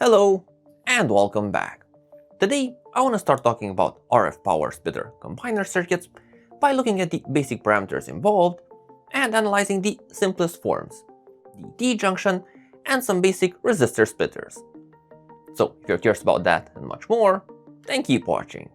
Hello and welcome back. Today I want to start talking about RF power splitter combiner circuits by looking at the basic parameters involved and analyzing the simplest forms, the T-junction and some basic resistor splitters. So if you're curious about that and much more, then keep watching.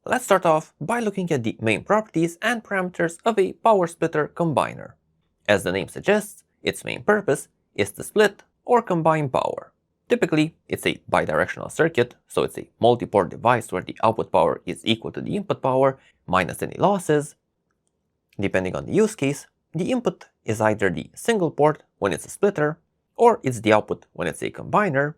Let's start off by looking at the main properties and parameters of a power splitter combiner. As the name suggests, its main purpose is to split or combine power. Typically, it's a bidirectional circuit, so it's a multi-port device where the output power is equal to the input power minus any losses. Depending on the use case, the input is either the single port when it's a splitter, or it's the output when it's a combiner.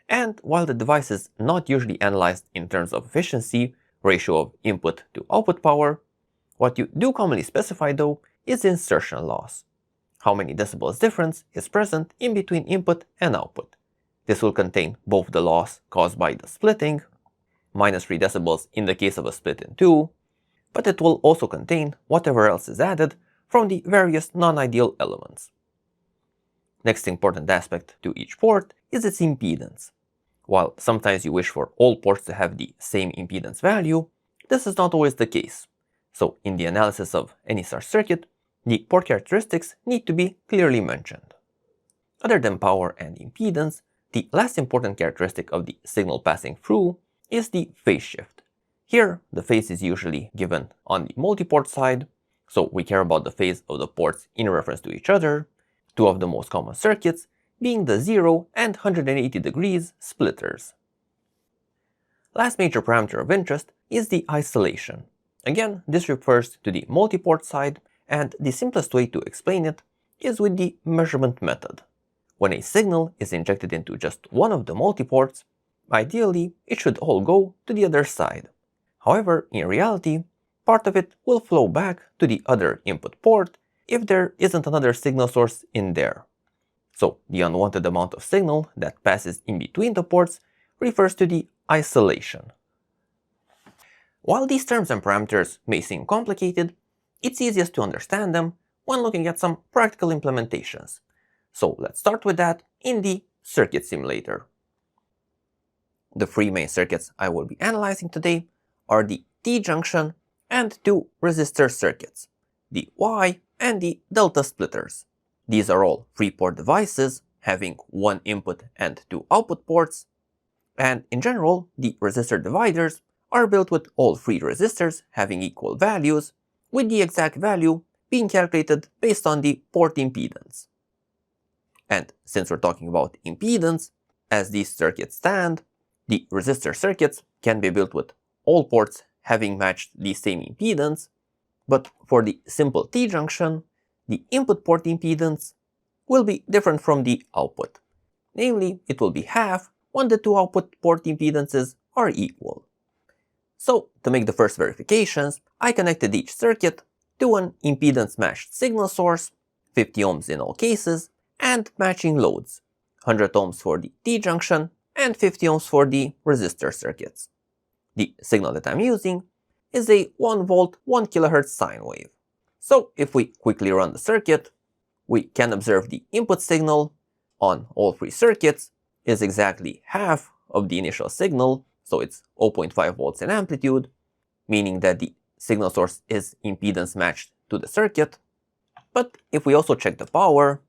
And while the device is not usually analyzed in terms of efficiency, ratio of input to output power, what you do commonly specify though is insertion loss. How many decibels difference is present in between input and output. This will contain both the loss caused by the splitting, minus 3 decibels in the case of a split in two, but it will also contain whatever else is added from the various non-ideal elements. Next important aspect to each port is its impedance. While sometimes you wish for all ports to have the same impedance value, this is not always the case. So in the analysis of any such circuit, the port characteristics need to be clearly mentioned. Other than power and impedance, the last important characteristic of the signal passing through is the phase shift. Here, the phase is usually given on the multi-port side, so we care about the phase of the ports in reference to each other, two of the most common circuits being the 0 and 180 degrees splitters. Last major parameter of interest is the isolation. Again, this refers to the multi-port side, and the simplest way to explain it is with the measurement method. When a signal is injected into just one of the multi-ports, ideally it should all go to the other side. However, in reality, part of it will flow back to the other input port if there isn't another signal source in there. So the unwanted amount of signal that passes in between the ports refers to the isolation. While these terms and parameters may seem complicated, it's easiest to understand them when looking at some practical implementations. So let's start with that in the circuit simulator. The three main circuits I will be analyzing today are the T-junction and two resistor circuits, the Y and the delta splitters. These are all 3-port devices having one input and two output ports, and in general, the resistor dividers are built with all 3 resistors having equal values, with the exact value being calculated based on the port impedance. And since we're talking about impedance, as these circuits stand, the resistor circuits can be built with all ports having matched the same impedance, but for the simple T-junction, the input port impedance will be different from the output. Namely, it will be half when the two output port impedances are equal. So, to make the first verifications, I connected each circuit to an impedance-matched signal source, 50 ohms in all cases, and matching loads, 100 ohms for the T-junction and 50 ohms for the resistor circuits. The signal that I'm using is a 1 volt 1 kHz sine wave. So, if we quickly run the circuit, we can observe the input signal on all 3 circuits is exactly half of the initial signal, so it's 0.5 volts in amplitude, meaning that the signal source is impedance matched to the circuit. But if we also check the power,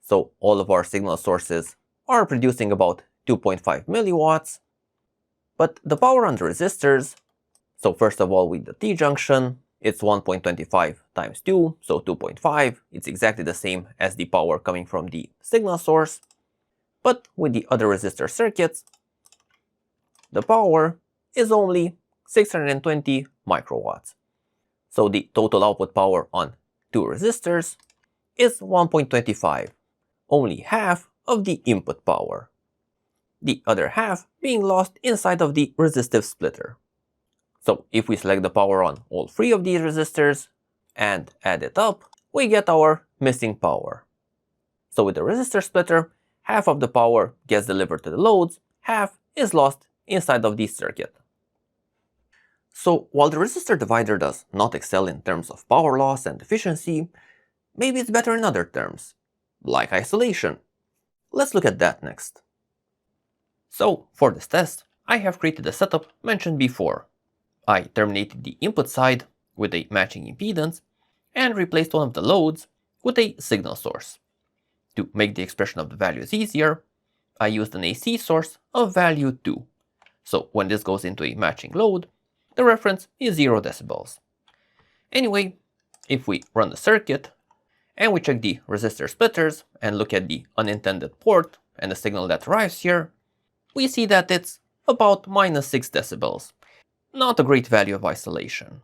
so all of our signal sources are producing about 2.5 milliwatts, but the power on the resistors, so first of all with the T-junction, it's 1.25 times 2, so 2.5, it's exactly the same as the power coming from the signal source, but with the other resistor circuits, the power is only 620 microwatts. So the total output power on 2 resistors is 1.25, only half of the input power. The other half being lost inside of the resistive splitter. So if we select the power on all 3 of these resistors and add it up, we get our missing power. So with the resistor splitter, half of the power gets delivered to the loads, half is lost inside of the circuit. So while the resistor divider does not excel in terms of power loss and efficiency, maybe it's better in other terms, like isolation. let's look at that next. So for this test, I have created the setup mentioned before. I terminated the input side with a matching impedance and replaced one of the loads with a signal source. To make the expression of the values easier, I used an AC source of value 2. So when this goes into a matching load, the reference is 0 decibels. Anyway, if we run the circuit and we check the resistor splitters and look at the unintended port and the signal that arrives here, we see that it's about -6 decibels. Not a great value of isolation.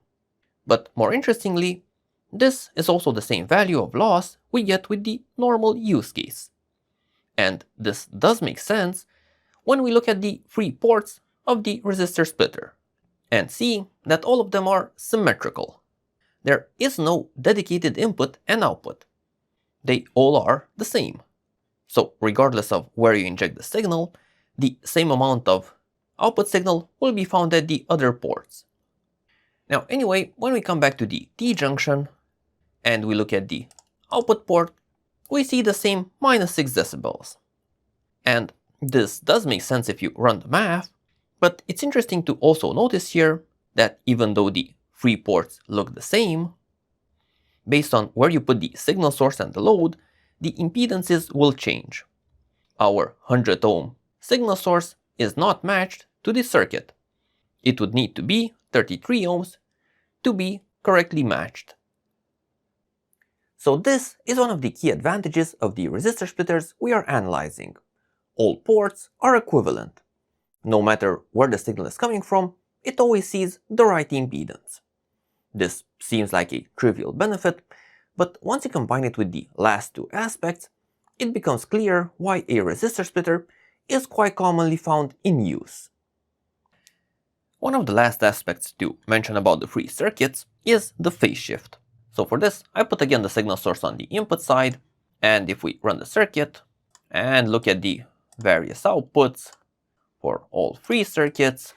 But more interestingly, this is also the same value of loss we get with the normal use case. And this does make sense when we look at the 3 ports of the resistor splitter and see that all of them are symmetrical. There is no dedicated input and output. They all are the same. So regardless of where you inject the signal, the same amount of output signal will be found at the other ports. Now anyway, when we come back to the T-junction and we look at the output port, we see the same -6 decibels. And this does make sense if you run the math, but it's interesting to also notice here that even though the 3 ports look the same, based on where you put the signal source and the load, the impedances will change. Our 100 ohm signal source is not matched to the circuit. It would need to be 33 ohms to be correctly matched. So this is one of the key advantages of the resistor splitters we are analyzing. All ports are equivalent. No matter where the signal is coming from, it always sees the right impedance. This seems like a trivial benefit, but once you combine it with the last 2 aspects, it becomes clear why a resistor splitter is quite commonly found in use. One of the last aspects to mention about the 3 circuits is the phase shift. So for this, I put again the signal source on the input side, and if we run the circuit and look at the various outputs for all 3 circuits,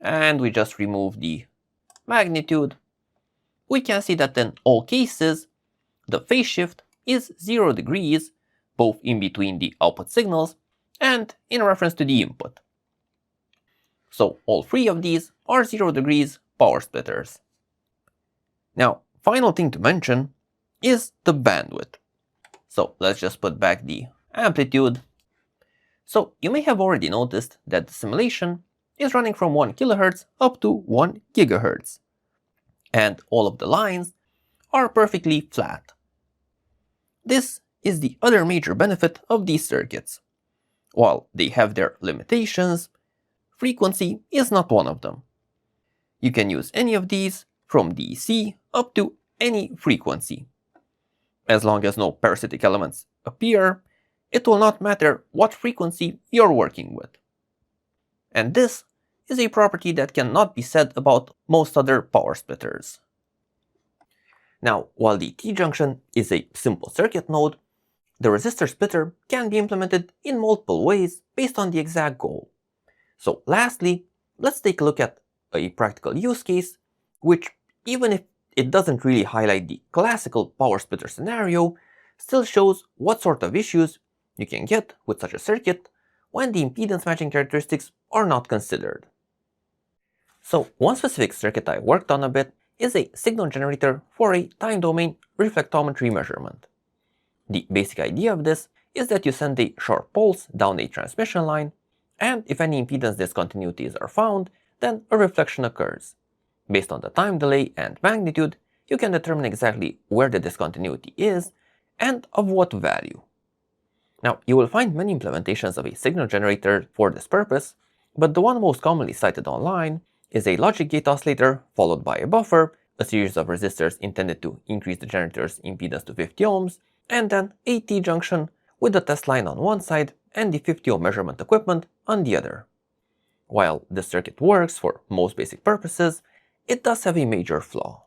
and we just remove the magnitude, we can see that in all cases, the phase shift is 0 degrees, both in between the output signals and in reference to the input. So all 3 of these are 0 degrees power splitters. Now, final thing to mention is the bandwidth. So let's just put back the amplitude. So you may have already noticed that the simulation is running from 1 kHz up to 1 GHz. And all of the lines are perfectly flat. This is the other major benefit of these circuits. While they have their limitations, frequency is not one of them. You can use any of these from DC up to any frequency. As long as no parasitic elements appear, it will not matter what frequency you're working with. And this is a property that cannot be said about most other power splitters. Now, while the T-junction is a simple circuit node, the resistor splitter can be implemented in multiple ways based on the exact goal. So lastly, let's take a look at a practical use case, which, even if it doesn't really highlight the classical power splitter scenario, still shows what sort of issues you can get with such a circuit when the impedance matching characteristics are not considered. So one specific circuit I worked on a bit is a signal generator for a time domain reflectometry measurement. The basic idea of this is that you send a sharp pulse down a transmission line, and if any impedance discontinuities are found, then a reflection occurs. Based on the time delay and magnitude, you can determine exactly where the discontinuity is and of what value. Now, you will find many implementations of a signal generator for this purpose, but the one most commonly cited online is a logic gate oscillator followed by a buffer, a series of resistors intended to increase the generator's impedance to 50 ohms, and then a T-junction with the test line on one side and the 50 ohm measurement equipment on the other. While this circuit works for most basic purposes, it does have a major flaw.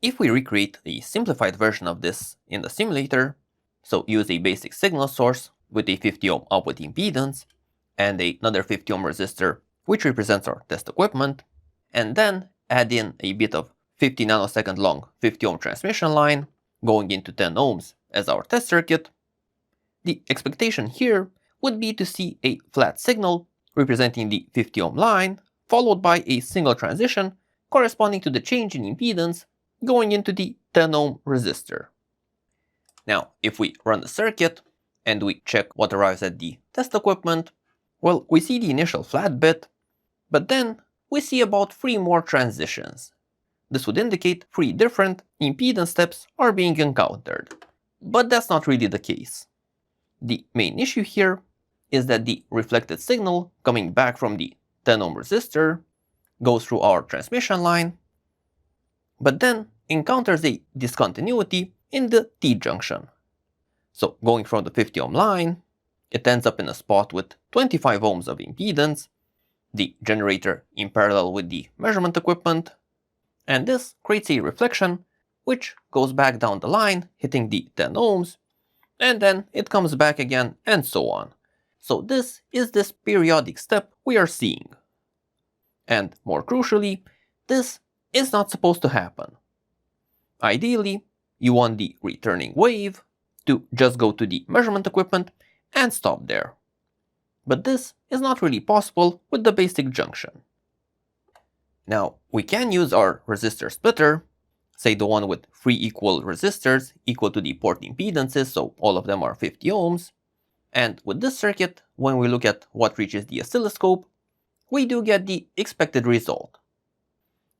If we recreate a simplified version of this in the simulator, so use a basic signal source with a 50 ohm output impedance and another 50 ohm resistor which represents our test equipment, and then add in a bit of 50 nanosecond long 50 ohm transmission line going into 10 ohms as our test circuit, the expectation here would be to see a flat signal representing the 50 ohm line, followed by a single transition corresponding to the change in impedance going into the 10 ohm resistor. Now, if we run the circuit and we check what arrives at the test equipment, well, we see the initial flat bit, but then we see about 3 more transitions. This would indicate 3 different impedance steps are being encountered. But that's not really the case. The main issue here is that the reflected signal coming back from the 10 ohm resistor goes through our transmission line, but then encounters a discontinuity in the T-junction. So going from the 50 ohm line, it ends up in a spot with 25 ohms of impedance, the generator in parallel with the measurement equipment, and this creates a reflection which goes back down the line, hitting the 10 ohms, and then it comes back again, and so on. So this is this periodic step we are seeing. And more crucially, this is not supposed to happen. Ideally, you want the returning wave to just go to the measurement equipment and stop there. But this is not really possible with the basic junction. Now, we can use our resistor splitter, say the one with 3 equal resistors equal to the port impedances, so all of them are 50 ohms. And with this circuit, when we look at what reaches the oscilloscope, we do get the expected result.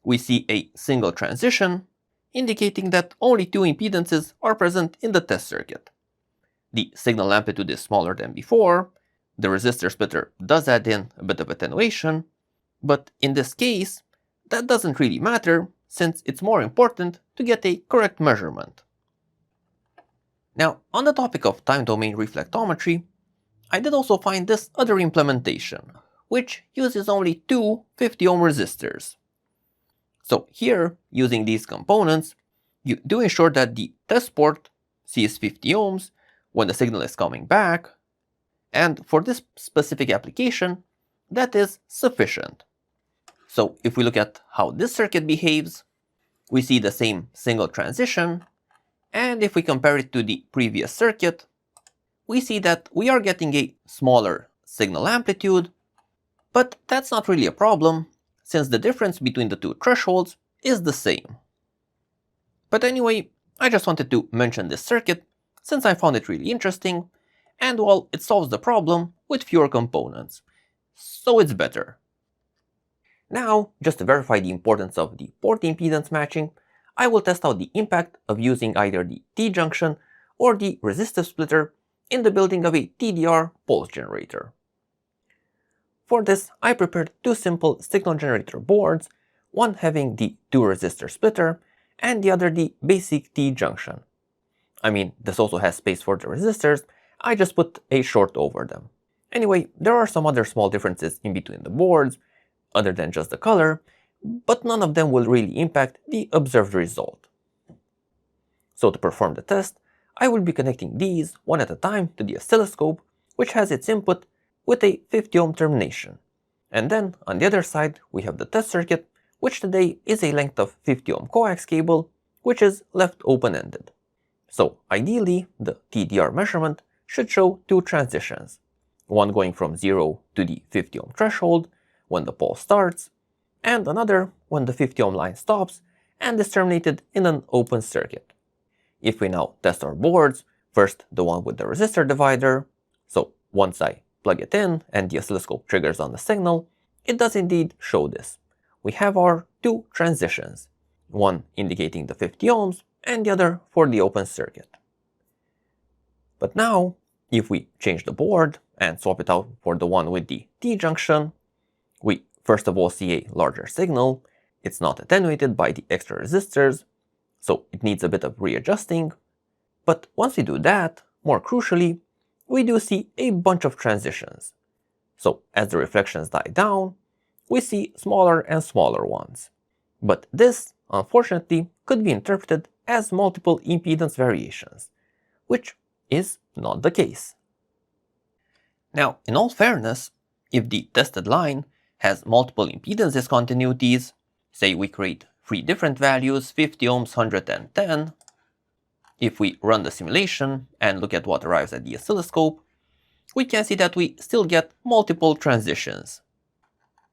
We see a single transition, indicating that only 2 impedances are present in the test circuit. The signal amplitude is smaller than before, the resistor splitter does add in a bit of attenuation, but in this case, that doesn't really matter, since it's more important to get a correct measurement. Now, on the topic of time domain reflectometry, I did also find this other implementation, which uses only 2 50 ohm resistors. So here, using these components, you do ensure that the test port sees 50 ohms when the signal is coming back, and for this specific application, that is sufficient. So if we look at how this circuit behaves, we see the same single transition, and if we compare it to the previous circuit, we see that we are getting a smaller signal amplitude, but that's not really a problem, since the difference between the 2 thresholds is the same. But anyway, I just wanted to mention this circuit, since I found it really interesting, and well, it solves the problem with fewer components, so it's better. Now, just to verify the importance of the port impedance matching, I will test out the impact of using either the T-junction or the resistive splitter in the building of a TDR pulse generator. For this, I prepared 2 simple signal generator boards, one having the 2 resistor splitter and the other the basic T-junction. I mean, this also has space for the resistors, I just put a short over them. Anyway, there are some other small differences in between the boards, other than just the color, but none of them will really impact the observed result. So to perform the test, I will be connecting these one at a time to the oscilloscope, which has its input with a 50 ohm termination. And then on the other side, we have the test circuit, which today is a length of 50 ohm coax cable, which is left open-ended. So ideally, the TDR measurement should show 2 transitions, one going from 0 to the 50 ohm threshold when the pulse starts, and another when the 50 ohm line stops and is terminated in an open circuit. If we now test our boards, first the one with the resistor divider, so once I plug it in and the oscilloscope triggers on the signal, it does indeed show this. We have our 2 transitions, one indicating the 50 ohms and the other for the open circuit. But now, if we change the board and swap it out for the one with the T-junction, we first of all see a larger signal, it's not attenuated by the extra resistors, so it needs a bit of readjusting. But once we do that, more crucially, we do see a bunch of transitions. So as the reflections die down, we see smaller and smaller ones. But this, unfortunately, could be interpreted as multiple impedance variations, which is not the case. Now, in all fairness, if the tested line has multiple impedance discontinuities, say we create 3 different values, 50 ohms, 100 and 10, If we run the simulation and look at what arrives at the oscilloscope, we can see that we still get multiple transitions.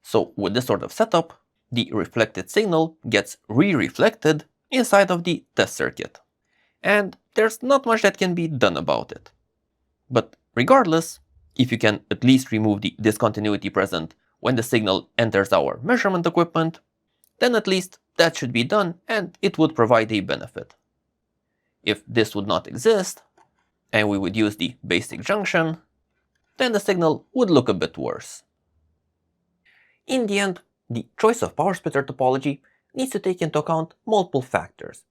So with this sort of setup, the reflected signal gets re-reflected inside of the test circuit. And there's not much that can be done about it. But regardless, if you can at least remove the discontinuity present when the signal enters our measurement equipment, then at least that should be done and it would provide a benefit. If this would not exist, and we would use the basic junction, then the signal would look a bit worse. In the end, the choice of power splitter topology needs to take into account multiple factors.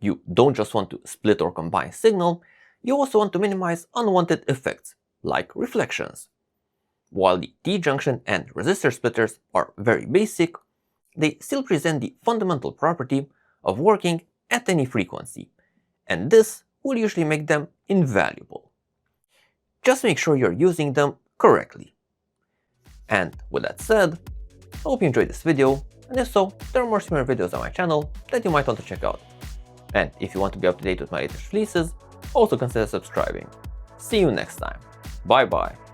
You don't just want to split or combine signal, you also want to minimize unwanted effects, like reflections. While the T-junction and resistor splitters are very basic, they still present the fundamental property of working at any frequency, and this will usually make them invaluable. Just make sure you're using them correctly. And with that said, I hope you enjoyed this video, and if so, there are more similar videos on my channel that you might want to check out. And if you want to be up to date with my latest releases, also consider subscribing. See you next time. Bye bye.